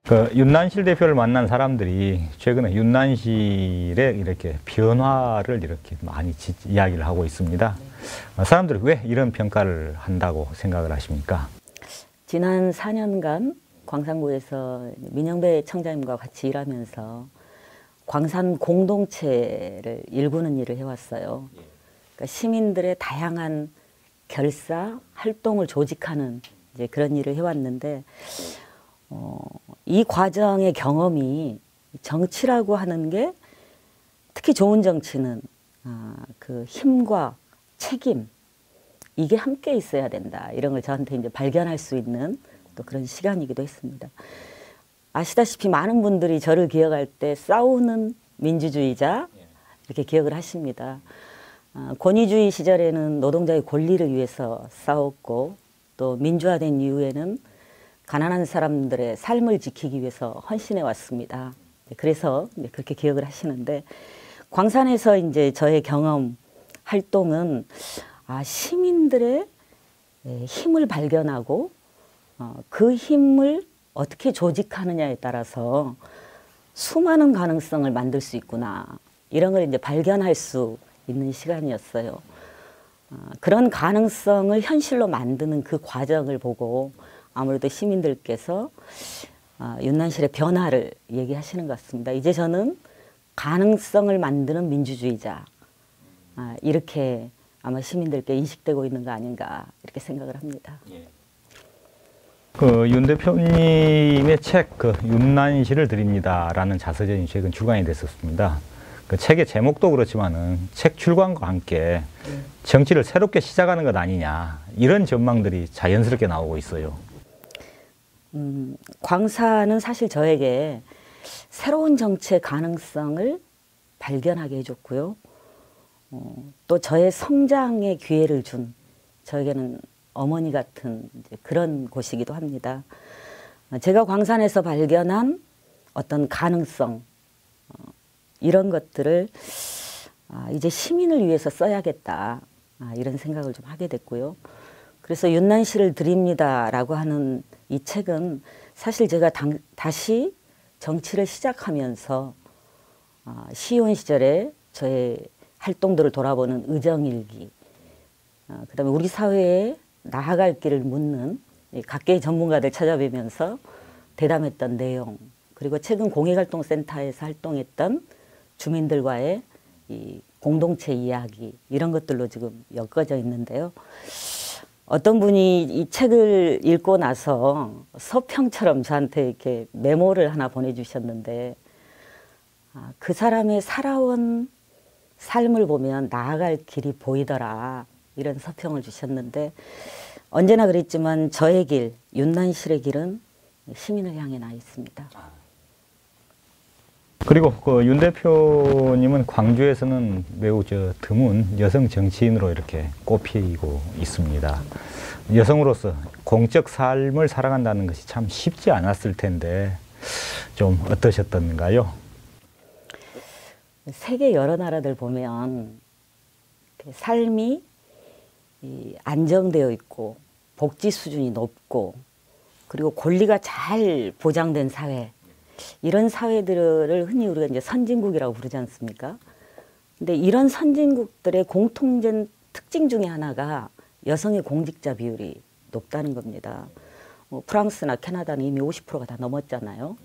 그 윤난실 대표를 만난 사람들이 최근에 윤난실의 이렇게 변화를 이렇게 많이 이야기를 하고 있습니다. 사람들이 왜 이런 평가를 한다고 생각을 하십니까? 지난 4년간 광산구에서 민영배 청장님과 같이 일하면서 광산 공동체를 일구는 일을 해왔어요. 그러니까 시민들의 다양한 결사, 활동을 조직하는 이제 그런 일을 해왔는데 이 과정의 경험이 정치라고 하는 게 특히 좋은 정치는 그 힘과 책임 이게 함께 있어야 된다. 이런 걸 저한테 이제 발견할 수 있는 또 그런 시간이기도 했습니다. 아시다시피 많은 분들이 저를 기억할 때 싸우는 민주주의자 이렇게 기억을 하십니다. 권위주의 시절에는 노동자의 권리를 위해서 싸웠고 또 민주화된 이후에는 가난한 사람들의 삶을 지키기 위해서 헌신해 왔습니다. 그래서 그렇게 기억을 하시는데 광산에서 이제 저의 경험 활동은 시민들의 힘을 발견하고 그 힘을 어떻게 조직하느냐에 따라서 수많은 가능성을 만들 수 있구나 이런 걸 이제 발견할 수 있는 시간이었어요. 그런 가능성을 현실로 만드는 그 과정을 보고 아무래도 시민들께서 윤난실의 변화를 얘기하시는 것 같습니다. 이제 저는 가능성을 만드는 민주주의자 이렇게 아마 시민들께 인식되고 있는 거 아닌가 이렇게 생각을 합니다. 그 윤 대표님의 책 그 윤난실을 드립니다라는 자서전이 최근 출간이 됐었습니다. 그 책의 제목도 그렇지만은 책 출간과 함께 정치를 새롭게 시작하는 것 아니냐 이런 전망들이 자연스럽게 나오고 있어요. 광산은 사실 저에게 새로운 정치의 가능성을 발견하게 해줬고요. 또 저의 성장의 기회를 준 저에게는 어머니 같은 이제 그런 곳이기도 합니다. 제가 광산에서 발견한 어떤 가능성 이런 것들을 이제 시민을 위해서 써야겠다 이런 생각을 좀 하게 됐고요. 그래서 윤난실을 드립니다라고 하는 이 책은 사실 제가 다시 정치를 시작하면서 시의원 시절에 저의 활동들을 돌아보는 의정일기, 그다음에 우리 사회에 나아갈 길을 묻는 각계의 전문가들 찾아뵈면서 대담했던 내용, 그리고 최근 공익활동센터에서 활동했던 주민들과의 이 공동체 이야기 이런 것들로 지금 엮어져 있는데요. 어떤 분이 이 책을 읽고 나서 서평처럼 저한테 이렇게 메모를 하나 보내주셨는데 그 사람의 살아온 삶을 보면 나아갈 길이 보이더라 이런 서평을 주셨는데 언제나 그랬지만 저의 길, 윤난실의 길은 시민을 향해 나 있습니다. 그리고 그 윤 대표님은 광주에서는 매우 드문 여성 정치인으로 이렇게 꼽히고 있습니다. 여성으로서 공적 삶을 살아간다는 것이 참 쉽지 않았을 텐데 좀 어떠셨던가요? 세계 여러 나라들 보면 삶이 안정되어 있고 복지 수준이 높고 그리고 권리가 잘 보장된 사회 이런 사회들을 흔히 우리가 이제 선진국이라고 부르지 않습니까? 근데 이런 선진국들의 공통된 특징 중에 하나가 여성의 공직자 비율이 높다는 겁니다. 프랑스나 캐나다는 이미 50%가 다 넘었잖아요.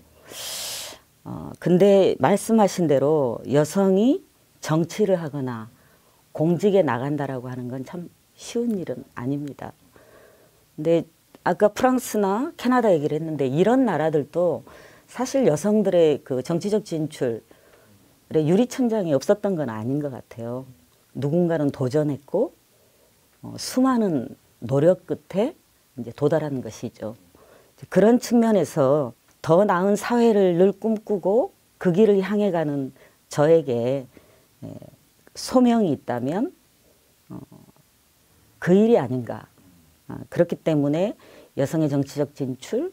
근데 말씀하신 대로 여성이 정치를 하거나 공직에 나간다라고 하는 건 참 쉬운 일은 아닙니다. 근데 아까 프랑스나 캐나다 얘기를 했는데 이런 나라들도 사실 여성들의 그 정치적 진출에 유리천장이 없었던 건 아닌 것 같아요. 누군가는 도전했고 수많은 노력 끝에 이제 도달하는 것이죠. 그런 측면에서 더 나은 사회를 늘 꿈꾸고 그 길을 향해 가는 저에게 소명이 있다면 그 일이 아닌가. 그렇기 때문에 여성의 정치적 진출,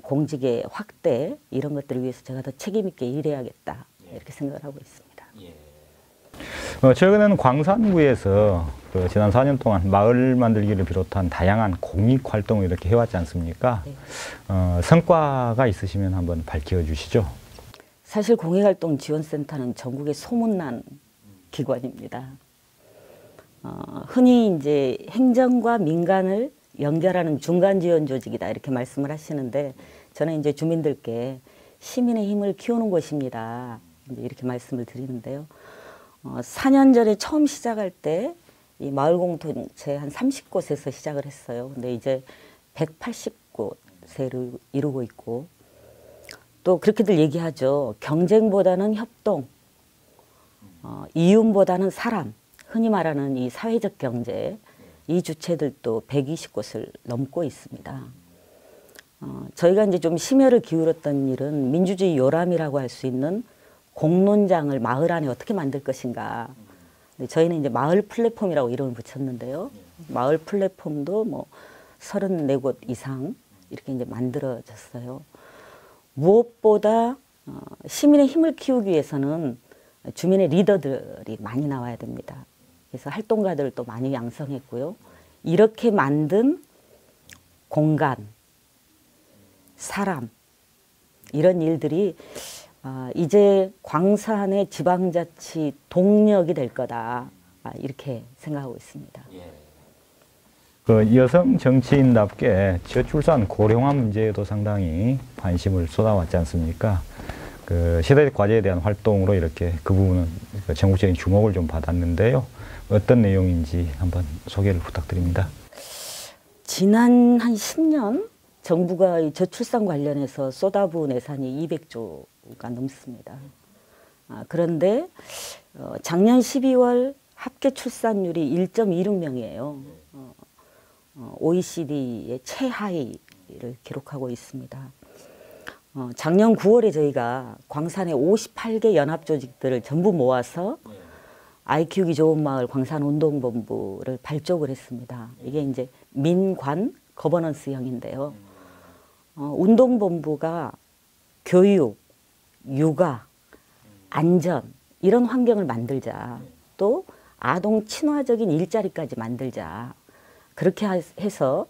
공직의 확대 이런 것들을 위해서 제가 더 책임 있게 일해야겠다 이렇게 생각을 하고 있습니다. 최근에는 광산구에서 그 지난 4년 동안 마을 만들기를 비롯한 다양한 공익 활동을 이렇게 해왔지 않습니까? 네. 성과가 있으시면 한번 밝혀주시죠. 사실 공익활동지원센터는 전국에 소문난 기관입니다. 흔히 이제 행정과 민간을 연결하는 중간 지원 조직이다 이렇게 말씀을 하시는데 저는 이제 주민들께 시민의 힘을 키우는 곳입니다. 이제 이렇게 말씀을 드리는데요. 4년 전에 처음 시작할 때 이 마을 공동체 한 30곳에서 시작을 했어요. 근데 이제 180곳을 이루고 있고 또 그렇게들 얘기하죠. 경쟁보다는 협동, 이윤보다는 사람, 흔히 말하는 이 사회적 경제, 이 주체들도 120곳을 넘고 있습니다. 저희가 이제 좀 심혈을 기울였던 일은 민주주의 요람이라고 할 수 있는 공론장을 마을 안에 어떻게 만들 것인가. 저희는 이제 마을 플랫폼이라고 이름을 붙였는데요. 마을 플랫폼도 뭐 34곳 이상 이렇게 이제 만들어졌어요. 무엇보다 시민의 힘을 키우기 위해서는 주민의 리더들이 많이 나와야 됩니다. 그래서 활동가들을 또 많이 양성했고요. 이렇게 만든 공간, 사람 이런 일들이 이제 광산의 지방자치 동력이 될 거다 이렇게 생각하고 있습니다. 그 여성 정치인답게 저출산 고령화 문제에도 상당히 관심을 쏟아왔지 않습니까? 그 시대적 과제에 대한 활동으로 이렇게 그 부분은 전국적인 주목을 좀 받았는데요. 어떤 내용인지 한번 소개를 부탁드립니다. 지난 한 10년 정부가 이 저출산 관련해서 쏟아부은 예산이 200조가 넘습니다. 그런데 작년 12월 합계 출산율이 1.26명이에요. OECD의 최하위를 기록하고 있습니다. 작년 9월에 저희가 광산의 58개 연합조직들을 전부 모아서 아이 키우기 좋은 마을 광산운동본부를 발족을 했습니다. 이게 이제 민관 거버넌스형인데요. 운동본부가 교육, 육아, 안전 이런 환경을 만들자. 또 아동 친화적인 일자리까지 만들자. 그렇게 해서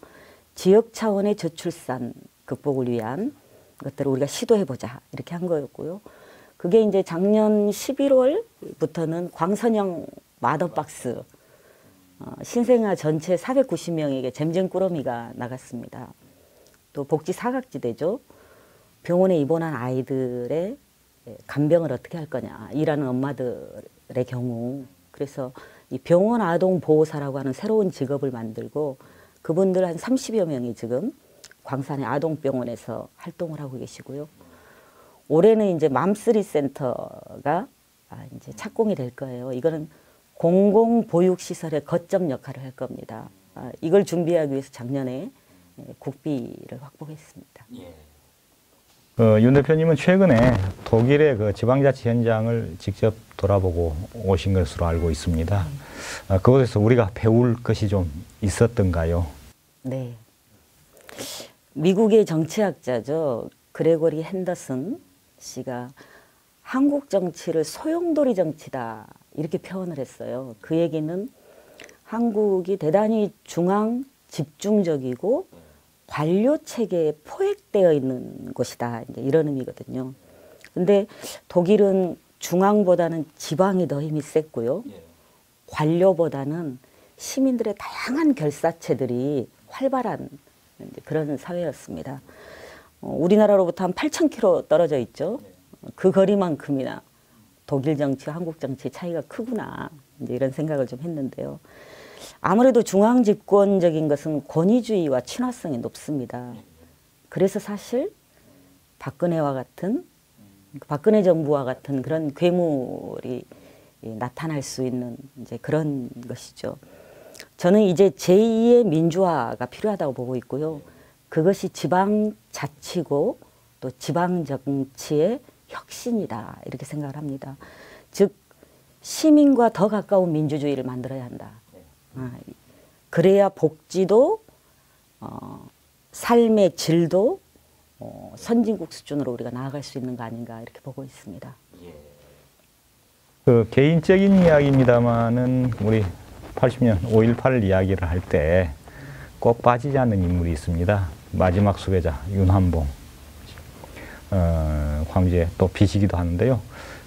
지역 차원의 저출산 극복을 위한 것들을 우리가 시도해보자 이렇게 한 거였고요. 그게 이제 작년 11월부터는 광선형 마더박스 신생아 전체 490명에게 잼잼꾸러미가 나갔습니다. 또 복지 사각지대죠. 병원에 입원한 아이들의 간병을 어떻게 할 거냐 일하는 엄마들의 경우 그래서 이 병원 아동 보호사라고 하는 새로운 직업을 만들고 그분들 한 30여 명이 지금 광산의 아동병원에서 활동을 하고 계시고요. 올해는 이제 맘쓰리 센터가 이제 착공이 될 거예요. 이거는 공공보육시설의 거점 역할을 할 겁니다. 이걸 준비하기 위해서 작년에 국비를 확보했습니다. 윤 대표님은 최근에 독일의 그 지방자치 현장을 직접 돌아보고 오신 것으로 알고 있습니다. 그곳에서 우리가 배울 것이 좀 있었던가요? 네. 미국의 정치학자죠. 그레고리 핸더슨 씨가 한국 정치를 소용돌이 정치다 이렇게 표현을 했어요. 그 얘기는 한국이 대단히 중앙 집중적이고 관료 체계에 포획되어 있는 곳이다. 이제 이런 의미거든요. 근데 독일은 중앙보다는 지방이 더 힘이 셌고요. 관료보다는 시민들의 다양한 결사체들이 활발한 그런 사회였습니다. 우리나라로부터 한 8,000km 떨어져 있죠. 그 거리만큼이나 독일 정치와 한국 정치 차이가 크구나 이제 이런 생각을 좀 했는데요. 아무래도 중앙 집권적인 것은 권위주의와 친화성이 높습니다. 그래서 사실 박근혜 정부와 같은 그런 괴물이 나타날 수 있는 이제 그런 것이죠. 저는 이제 제2의 민주화가 필요하다고 보고 있고요. 그것이 지방자치고 또 지방정치의 혁신이다 이렇게 생각을 합니다. 즉 시민과 더 가까운 민주주의를 만들어야 한다. 그래야 복지도 삶의 질도 선진국 수준으로 우리가 나아갈 수 있는 거 아닌가 이렇게 보고 있습니다. 그 개인적인 이야기입니다만은 우리 1980년 5.18 이야기를 할 때 꼭 빠지지 않는 인물이 있습니다. 마지막 수배자 윤한봉, 광주의 또 비시기도 하는데요.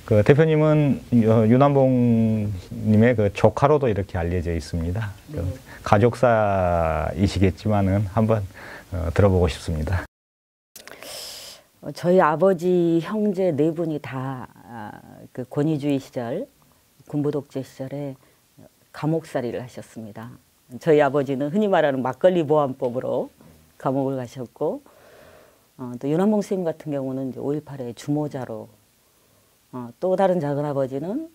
그 대표님은 윤한봉님의 그 조카로도 이렇게 알려져 있습니다. 그 가족사이시겠지만은 한번 들어보고 싶습니다. 저희 아버지 형제 네 분이 다 그 권위주의 시절, 군부 독재 시절에 감옥살이를 하셨습니다. 저희 아버지는 흔히 말하는 막걸리 보안법으로 감옥을 가셨고, 또 윤한봉 선생님 같은 경우는 이제 5.18의 주모자로, 또 다른 작은 아버지는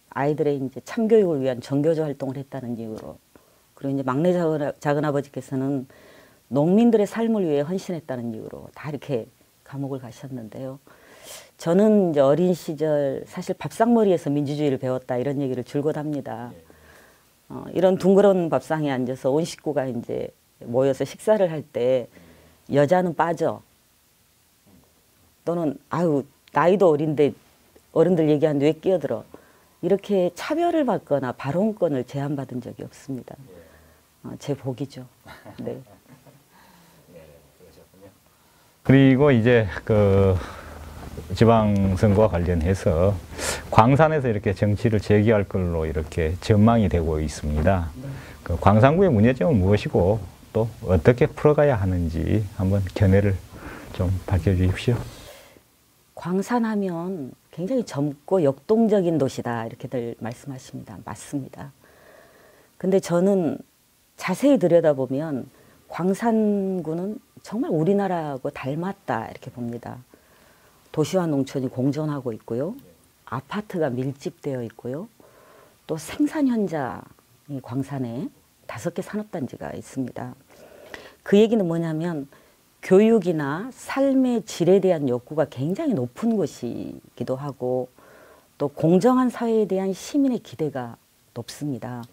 아이들의 이제 참교육을 위한 정교조 활동을 했다는 이유로, 그리고 이제 막내 작은 아버지께서는 농민들의 삶을 위해 헌신했다는 이유로 다 이렇게 감옥을 가셨는데요. 저는 이제 어린 시절 사실 밥상머리에서 민주주의를 배웠다 이런 얘기를 줄곧 합니다. 이런 둥그런 밥상에 앉아서 온 식구가 이제 모여서 식사를 할 때 여자는 빠져, 또는 아유 나이도 어린데 어른들 얘기하는데 왜 끼어들어, 이렇게 차별을 받거나 발언권을 제한받은 적이 없습니다. 제 복이죠. 네. 그리고 이제 그 지방선거와 관련해서 광산에서 이렇게 정치를 재개할 걸로 이렇게 전망이 되고 있습니다. 그 광산구의 문제점은 무엇이고 또 어떻게 풀어가야 하는지 한번 견해를 좀 밝혀주십시오. 광산하면 굉장히 젊고 역동적인 도시다 이렇게들 말씀하십니다. 맞습니다. 근데 저는 자세히 들여다보면 광산구는 정말 우리나라하고 닮았다 이렇게 봅니다. 도시와 농촌이 공존하고 있고요. 아파트가 밀집되어 있고요. 또 생산 현장이 광산에 5개 산업단지가 있습니다. 그 얘기는 뭐냐면 교육이나 삶의 질에 대한 욕구가 굉장히 높은 곳이기도 하고, 또 공정한 사회에 대한 시민의 기대가 높습니다.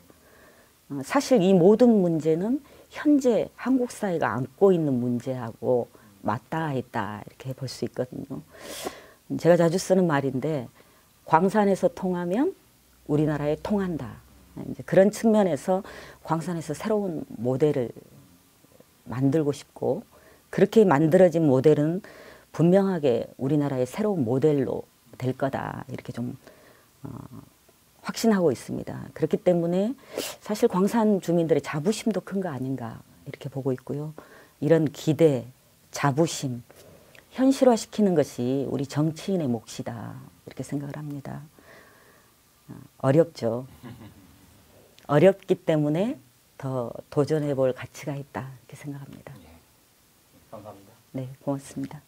사실 이 모든 문제는 현재 한국 사회가 안고 있는 문제하고 맞닿아있다 이렇게 볼 수 있거든요. 제가 자주 쓰는 말인데, 광산에서 통하면 우리나라에 통한다. 이제 그런 측면에서 광산에서 새로운 모델을 만들고 싶고, 그렇게 만들어진 모델은 분명하게 우리나라의 새로운 모델로 될 거다 이렇게 좀 확신하고 있습니다. 그렇기 때문에 사실 광산 주민들의 자부심도 큰 거 아닌가 이렇게 보고 있고요. 이런 기대, 자부심 현실화시키는 것이 우리 정치인의 몫이다 이렇게 생각을 합니다. 어렵죠. 어렵기 때문에 더 도전해 볼 가치가 있다 이렇게 생각합니다. 감사합니다. 네, 고맙습니다.